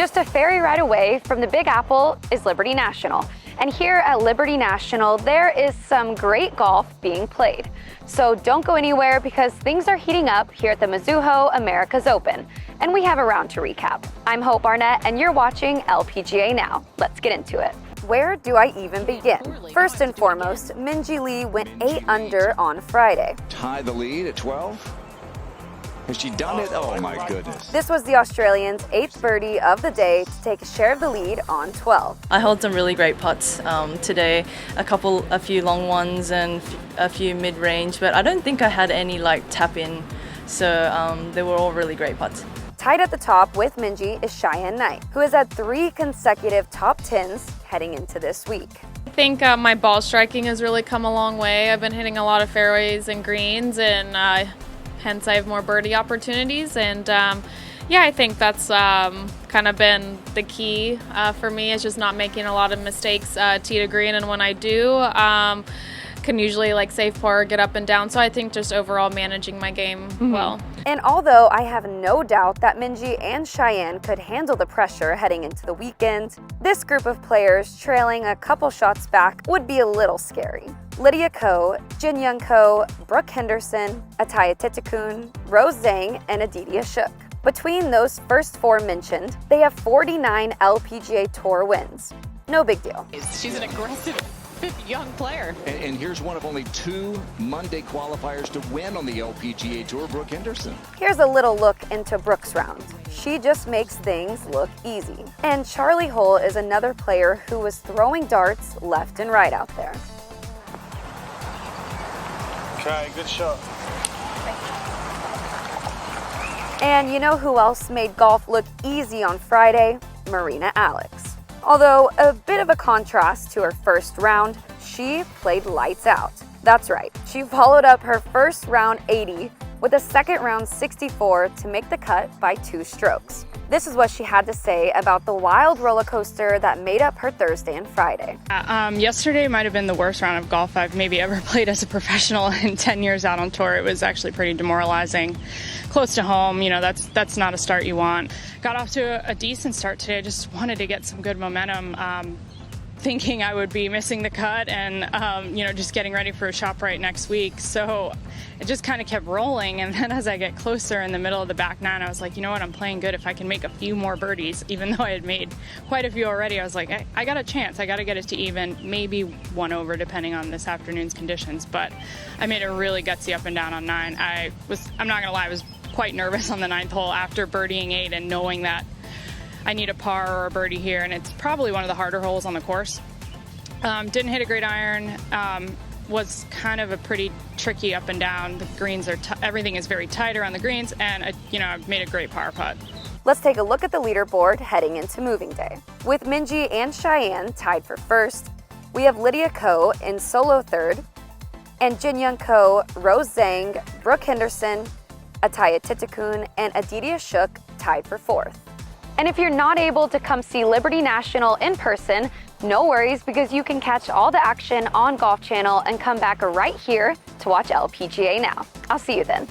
Just a ferry ride away from the Big Apple is Liberty National. And here at Liberty National, there is some great golf being played. So don't go anywhere because things are heating up here at the Mizuho America's Open. And we have a round to recap. I'm Hope Barnett and you're watching LPGA Now. Let's get into it. Where do I even begin? First and foremost, Minjee Lee went 8 under on Friday. Tie the lead at 12. Has she done it? Oh my goodness. This was the Australians' 8th birdie of the day to take a share of the lead on 12. I held some really great putts today, a few long ones and a few mid-range, but I don't think I had any like tap in, so they were all really great putts. Tied at the top with Minjee is Cheyenne Knight, who has had 3 consecutive top 10s heading into this week. I think my ball striking has really come a long way. I've been hitting a lot of fairways and greens, and hence I have more birdie opportunities. And yeah, I think that's kind of been the key for me, is just not making a lot of mistakes tee to green. And when I do, can usually like save par, get up and down. So I think just overall managing my game well. And although I have no doubt that Minjee and Cheyenne could handle the pressure heading into the weekend, this group of players trailing a couple shots back would be a little scary. Lydia Ko, Jin Young Ko, Brooke Henderson, Atthaya Thitikul, Rose Zhang, and Aditya Shook. Between those first 4 mentioned, they have 49 LPGA Tour wins. No big deal. She's an aggressive young player. And here's one of only 2 Monday qualifiers to win on the LPGA Tour, Brooke Henderson. Here's a little look into Brooke's round. She just makes things look easy. And Charlie Hull is another player who was throwing darts left and right out there. Okay, good shot. And you know who else made golf look easy on Friday? Marina Alex. Although a bit of a contrast to her first round, she played lights out. That's right, she followed up her first round 80 with a second round 64 to make the cut by 2 strokes. This is what she had to say about the wild roller coaster that made up her Thursday and Friday. Yesterday might have been the worst round of golf I've maybe ever played as a professional in 10 years out on tour. It was actually pretty demoralizing. Close to home, you know, that's not a start you want. Got off to a decent start today. I just wanted to get some good momentum, thinking I would be missing the cut and, you know, just getting ready for a shop right next week. So it just kind of kept rolling. And then as I get closer in the middle of the back 9, I was like, you know what, I'm playing good. If I can make a few more birdies, even though I had made quite a few already, I was like, I got a chance. I got to get it to even, maybe 1 over depending on this afternoon's conditions. But I made a really gutsy up and down on 9. I'm not gonna lie, I was quite nervous on the 9th hole after birdieing 8 and knowing that I need a par or a birdie here, and it's probably one of the harder holes on the course. Didn't hit a great iron. Was kind of a pretty tricky up and down. The greens are everything is very tight around the greens, and you know, I've made a great par putt. Let's take a look at the leaderboard heading into moving day. With Minjee and Cheyenne tied for first, we have Lydia Ko in solo 3rd, and Jin Young Ko, Rose Zhang, Brooke Henderson, Atthaya Thitikul, and Aditya Shook tied for 4th. And if you're not able to come see Liberty National in person, no worries, because you can catch all the action on Golf Channel and come back right here to watch LPGA Now. I'll see you then.